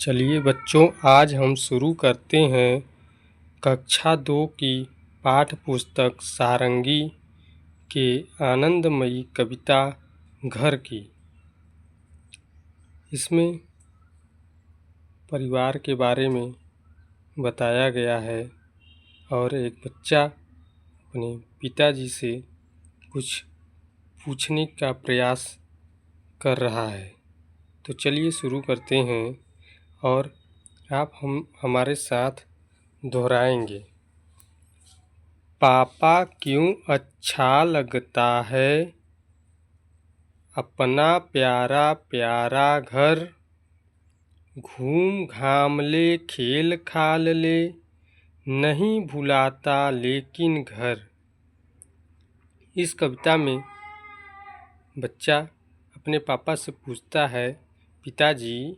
चलिए बच्चों, आज हम शुरू करते हैं कक्षा 2 की पाठ्य पुस्तक सारंगी के आनंदमयी कविता घर की। इसमें परिवार के बारे में बताया गया है और एक बच्चा अपने पिताजी से कुछ पूछने का प्रयास कर रहा है। तो चलिए शुरू करते हैं और आप हमारे साथ दोहराएंगे। पापा क्यों अच्छा लगता है अपना प्यारा प्यारा घर, घूम घाम ले खेल खाल ले, नहीं भुलाता लेकिन घर। इस कविता में बच्चा अपने पापा से पूछता है, पिताजी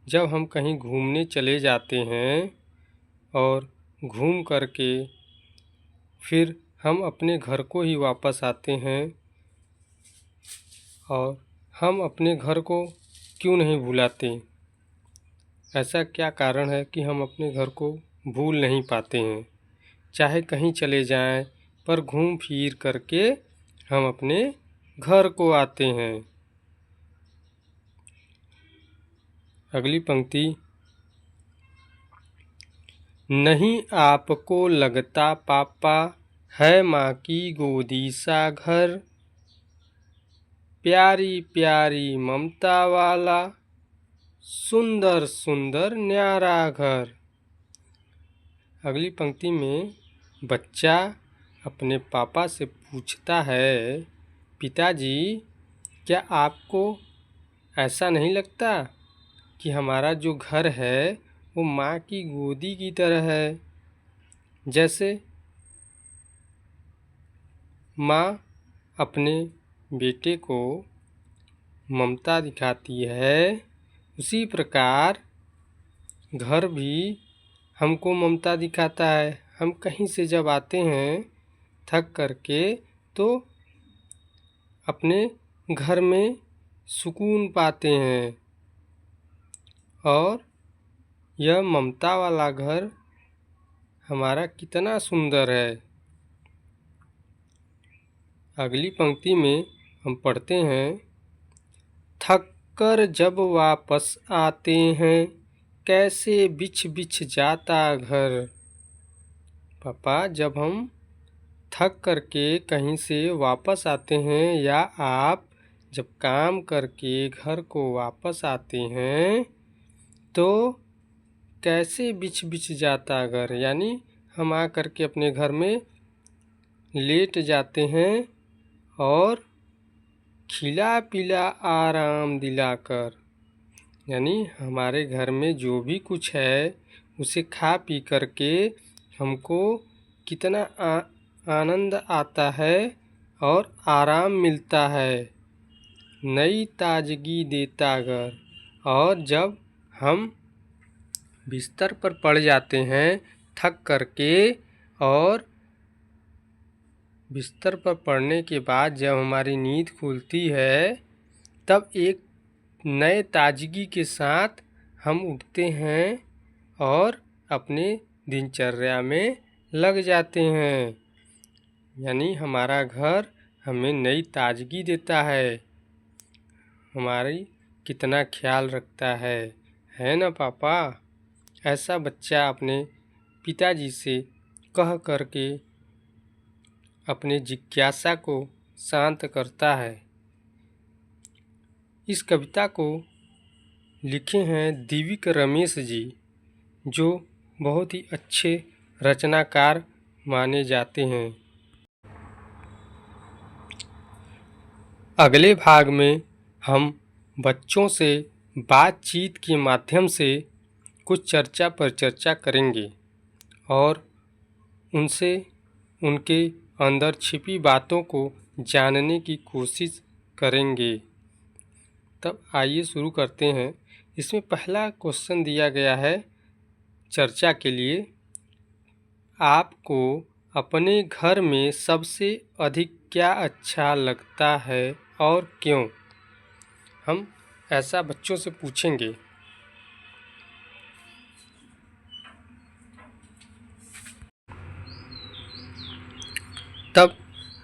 जब हम कहीं घूमने चले जाते हैं और घूम करके फिर हम अपने घर को ही वापस आते हैं और हम अपने घर को क्यों नहीं भुलाते? ऐसा क्या कारण है कि हम अपने घर को भूल नहीं पाते हैं? चाहे कहीं चले जाएं पर घूम फिर करके हम अपने घर को आते हैं। अगली पंक्ति, नहीं आपको लगता पापा है माँ की गोदी सा घर, प्यारी प्यारी ममता वाला सुंदर सुंदर न्यारा घर। अगली पंक्ति में बच्चा अपने पापा से पूछता है, पिताजी क्या आपको ऐसा नहीं लगता कि हमारा जो घर है वो माँ की गोदी की तरह है? जैसे माँ अपने बेटे को ममता दिखाती है, उसी प्रकार घर भी हमको ममता दिखाता है। हम कहीं से जब आते हैं थक करके तो अपने घर में सुकून पाते हैं और यह ममता वाला घर हमारा कितना सुंदर है। अगली पंक्ति में हम पढ़ते हैं, थक कर जब वापस आते हैं कैसे बिछ बिछ जाता घर। पापा जब हम थक करके कहीं से वापस आते हैं या आप जब काम करके घर को वापस आते हैं तो कैसे बिछ बिछ जाता घर, यानी हम आ करके अपने घर में लेट जाते हैं और खिला पिला आराम दिलाकर, यानी हमारे घर में जो भी कुछ है उसे खा पी करके हमको कितना आनंद आता है और आराम मिलता है, नई ताजगी देता घर। और जब हम बिस्तर पर पड़ जाते हैं थक करके और बिस्तर पर पड़ने के बाद जब हमारी नींद खुलती है तब एक नए ताजगी के साथ हम उठते हैं और अपने दिनचर्या में लग जाते हैं, यानी हमारा घर हमें नई ताजगी देता है, हमारी कितना ख्याल रखता है ना पापा? ऐसा बच्चा अपने पिताजी से कह करके अपने जिज्ञासा को शांत करता है। इस कविता को लिखे हैं दिव्यक रमेश जी, जो बहुत ही अच्छे रचनाकार माने जाते हैं। अगले भाग में हम बच्चों से बातचीत के माध्यम से कुछ चर्चा पर चर्चा करेंगे और उनसे उनके अंदर छिपी बातों को जानने की कोशिश करेंगे। तब आइए शुरू करते हैं। इसमें पहला क्वेश्चन दिया गया है चर्चा के लिए, आपको अपने घर में सबसे अधिक क्या अच्छा लगता है और क्यों? हम ऐसा बच्चों से पूछेंगे।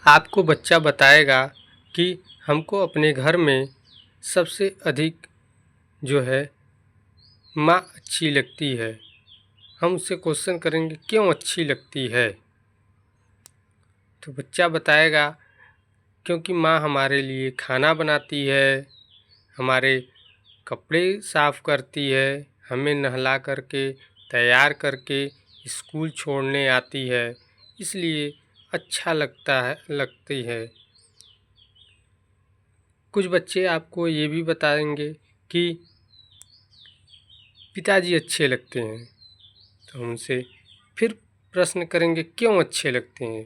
आपको बच्चा बताएगा कि हमको अपने घर में सबसे अधिक जो है माँ अच्छी लगती है। हम उससे क्वेश्चन करेंगे क्यों अच्छी लगती है, तो बच्चा बताएगा क्योंकि माँ हमारे लिए खाना बनाती है, हमारे कपड़े साफ़ करती है, हमें नहला करके तैयार करके स्कूल छोड़ने आती है, इसलिए अच्छा लगती है। कुछ बच्चे आपको ये भी बताएंगे कि पिताजी अच्छे लगते हैं, तो हम उनसे फिर प्रश्न करेंगे क्यों अच्छे लगते हैं,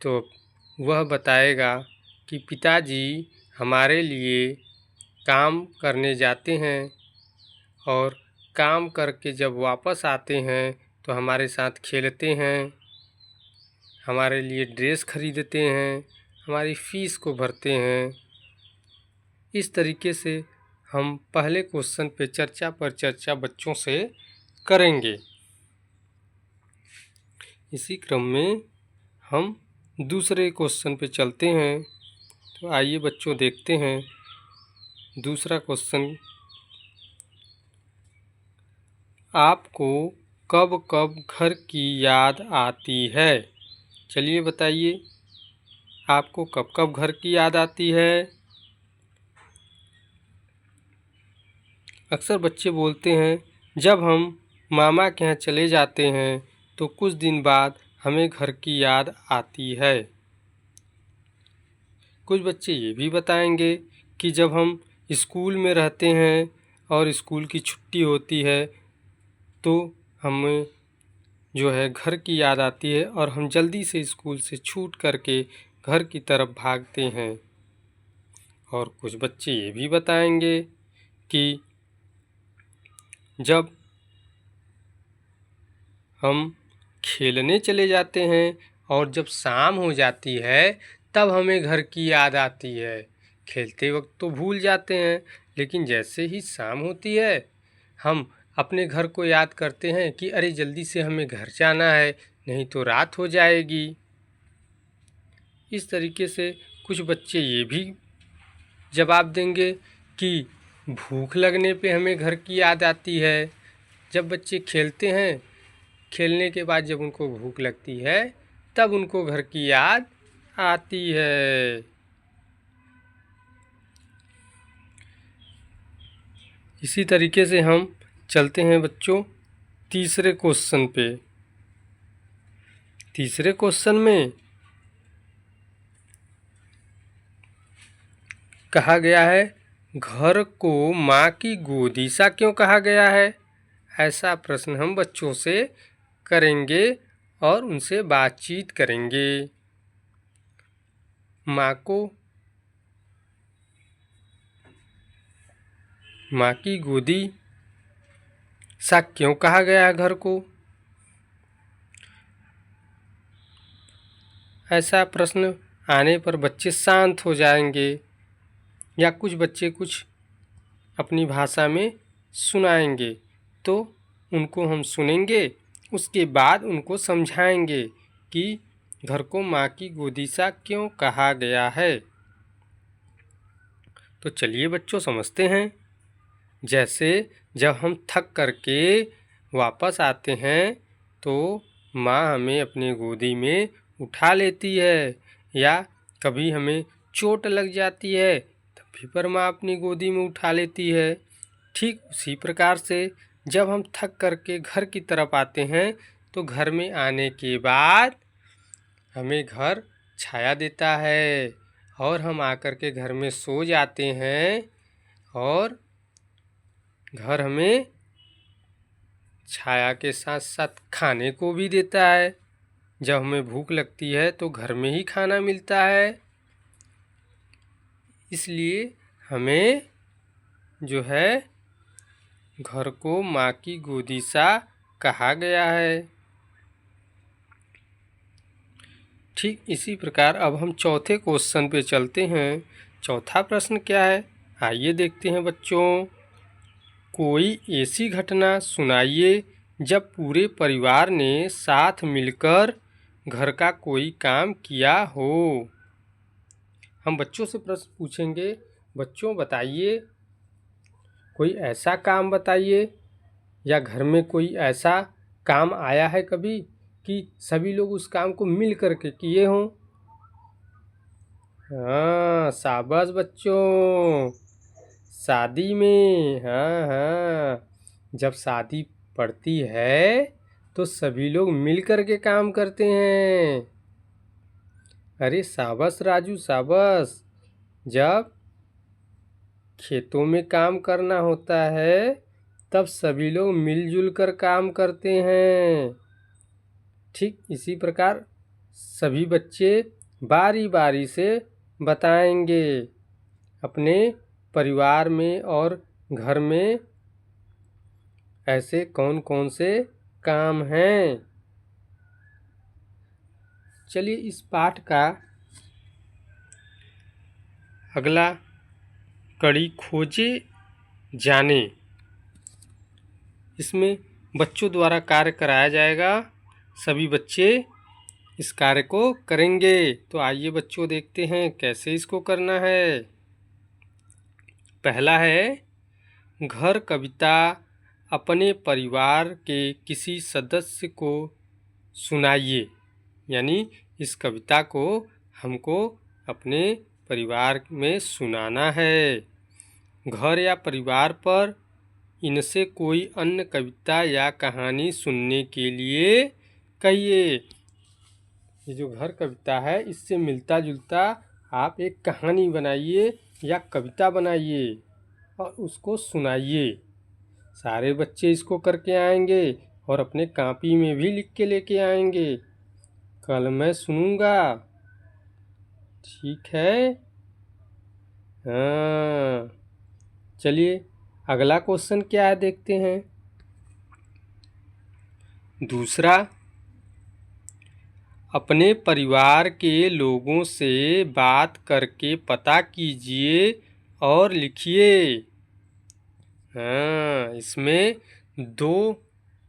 तो वह बताएगा कि पिताजी हमारे लिए काम करने जाते हैं और काम करके जब वापस आते हैं तो हमारे साथ खेलते हैं, हमारे लिए ड्रेस खरीदते हैं, हमारी फ़ीस को भरते हैं। इस तरीके से हम पहले क्वेश्चन पे चर्चा पर चर्चा बच्चों से करेंगे। इसी क्रम में हम दूसरे क्वेश्चन पे चलते हैं। तो आइए बच्चों देखते हैं दूसरा क्वेश्चन। आपको कब कब घर की याद आती है? चलिए बताइए, आपको कब कब घर की याद आती है? अक्सर बच्चे बोलते हैं जब हम मामा के यहाँ चले जाते हैं तो कुछ दिन बाद हमें घर की याद आती है। कुछ बच्चे ये भी बताएंगे कि जब हम स्कूल में रहते हैं और स्कूल की छुट्टी होती है तो हमें जो है घर की याद आती है और हम जल्दी से स्कूल से छूट करके घर की तरफ भागते हैं। और कुछ बच्चे ये भी बताएंगे कि जब हम खेलने चले जाते हैं और जब शाम हो जाती है तब हमें घर की याद आती है। खेलते वक्त तो भूल जाते हैं, लेकिन जैसे ही शाम होती है हम अपने घर को याद करते हैं कि अरे जल्दी से हमें घर जाना है, नहीं तो रात हो जाएगी। इस तरीके से कुछ बच्चे ये भी जवाब देंगे कि भूख लगने पे हमें घर की याद आती है। जब बच्चे खेलते हैं, खेलने के बाद जब उनको भूख लगती है तब उनको घर की याद आती है। इसी तरीके से हम चलते हैं बच्चों तीसरे क्वेश्चन पे। तीसरे क्वेश्चन में कहा गया है घर को माँ की गोदी सा क्यों कहा गया है? ऐसा प्रश्न हम बच्चों से करेंगे और उनसे बातचीत करेंगे। माँ की गोदी सा क्यों कहा गया है घर को? ऐसा प्रश्न आने पर बच्चे शांत हो जाएंगे या कुछ बच्चे कुछ अपनी भाषा में सुनाएंगे, तो उनको हम सुनेंगे, उसके बाद उनको समझाएंगे कि घर को माँ की गोदी सा क्यों कहा गया है। तो चलिए बच्चों समझते हैं। जैसे जब हम थक करके वापस आते हैं तो माँ हमें अपनी गोदी में उठा लेती है, या कभी हमें चोट लग जाती है तभी पर माँ अपनी गोदी में उठा लेती है। ठीक उसी प्रकार से जब हम थक करके घर की तरफ आते हैं तो घर में आने के बाद हमें घर छाया देता है और हम आकर के घर में सो जाते हैं, और घर हमें छाया के साथ साथ खाने को भी देता है। जब हमें भूख लगती है तो घर में ही खाना मिलता है। इसलिए हमें जो है घर को माँ की गोदी सा कहा गया है। ठीक इसी प्रकार अब हम चौथे क्वेश्चन पे चलते हैं। चौथा प्रश्न क्या है, आइए देखते हैं बच्चों। कोई ऐसी घटना सुनाइए जब पूरे परिवार ने साथ मिलकर घर का कोई काम किया हो। हम बच्चों से प्रश्न पूछेंगे, बच्चों बताइए, कोई ऐसा काम बताइए या घर में कोई ऐसा काम आया है कभी कि सभी लोग उस काम को मिल करके किए हों। हाँ, शाबाश बच्चों, शादी में। हाँ हाँ, जब शादी पड़ती है तो सभी लोग मिल करके काम करते हैं। अरे शाबाश राजू, शाबाश। जब खेतों में काम करना होता है तब सभी लोग मिलजुल कर काम करते हैं। ठीक इसी प्रकार सभी बच्चे बारी बारी से बताएंगे अपने परिवार में और घर में ऐसे कौन कौन से काम हैं। चलिए इस पाठ का अगला कड़ी खोजे जाने, इसमें बच्चों द्वारा कार्य कराया जाएगा। सभी बच्चे इस कार्य को करेंगे। तो आइए बच्चों देखते हैं कैसे इसको करना है। पहला है घर कविता अपने परिवार के किसी सदस्य को सुनाइए। यानी इस कविता को हमको अपने परिवार में सुनाना है। घर या परिवार पर इनसे कोई अन्य कविता या कहानी सुनने के लिए कहिए। ये जो घर कविता है इससे मिलता जुलता आप एक कहानी बनाइए या कविता बनाइए और उसको सुनाइए। सारे बच्चे इसको करके आएंगे और अपने कॉपी में भी लिख के लेके आएंगे। कल मैं सुनूंगा, ठीक है। हाँ, चलिए अगला क्वेश्चन क्या है देखते हैं। दूसरा, अपने परिवार के लोगों से बात करके पता कीजिए और लिखिए। हाँ, इसमें दो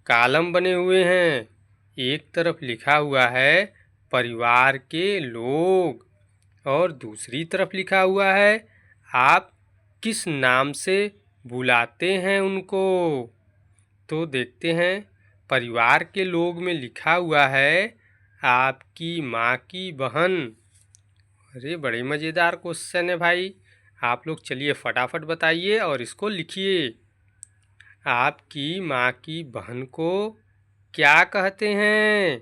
कॉलम बने हुए हैं। एक तरफ लिखा हुआ है परिवार के लोग और दूसरी तरफ लिखा हुआ है आप किस नाम से बुलाते हैं उनको। तो देखते हैं, परिवार के लोग में लिखा हुआ है आपकी माँ की बहन। अरे बड़े मज़ेदार क्वेश्चन है भाई। आप लोग चलिए फटाफट बताइए और इसको लिखिए। आपकी माँ की बहन को क्या कहते हैं?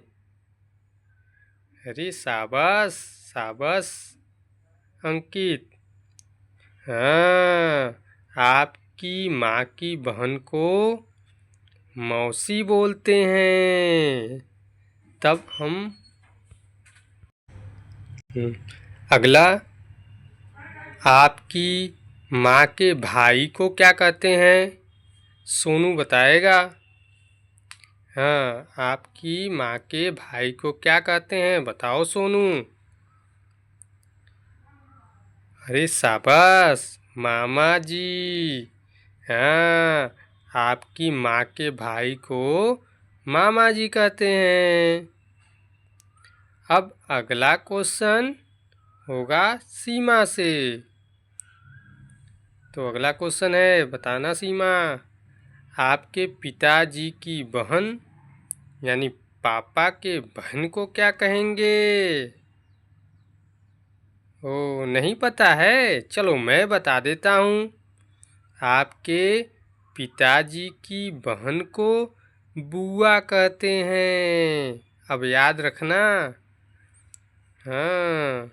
अरे शाबाश शाबाश अंकित। हाँ, आपकी माँ की बहन को मौसी बोलते हैं। तब हम अगला, आपकी माँ के भाई को क्या कहते हैं? सोनू बताएगा। हाँ, आपकी माँ के भाई को क्या कहते हैं? बताओ सोनू। अरे शाबाश मामा जी। हाँ, आपकी माँ के भाई को मामा जी कहते हैं। अब अगला क्वेश्चन होगा सीमा से। तो अगला क्वेश्चन है, बताना सीमा, आपके पिताजी की बहन यानी पापा के बहन को क्या कहेंगे? ओ, नहीं पता है? चलो मैं बता देता हूँ। आपके पिताजी की बहन को बुआ कहते हैं। अब याद रखना। हाँ,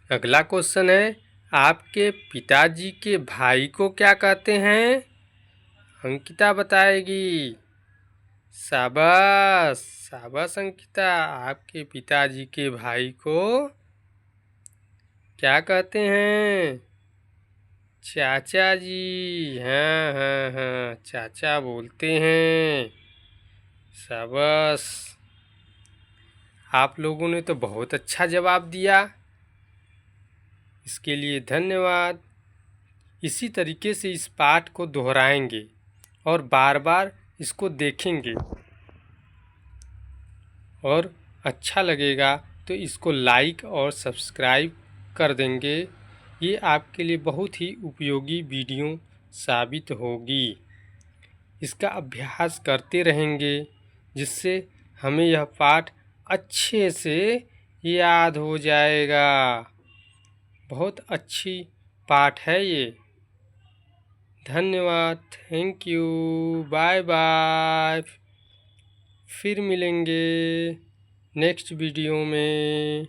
अगला क्वेश्चन है, आपके पिताजी के भाई को क्या कहते हैं? अंकिता बताएगी। शाबाश शाबाश अंकिता, आपके पिताजी के भाई को क्या कहते हैं? चाचा जी। हाँ हाँ हाँ, चाचा बोलते हैं। शाबाश, आप लोगों ने तो बहुत अच्छा जवाब दिया, इसके लिए धन्यवाद। इसी तरीके से इस पाठ को दोहराएंगे और बार बार इसको देखेंगे। और अच्छा लगेगा तो इसको लाइक और सब्सक्राइब कर देंगे। ये आपके लिए बहुत ही उपयोगी वीडियो साबित होगी। इसका अभ्यास करते रहेंगे जिससे हमें यह पाठ अच्छे से याद हो जाएगा। बहुत अच्छी पाठ है ये। धन्यवाद, थैंक यू, बाय बाय। फिर मिलेंगे नेक्स्ट वीडियो में।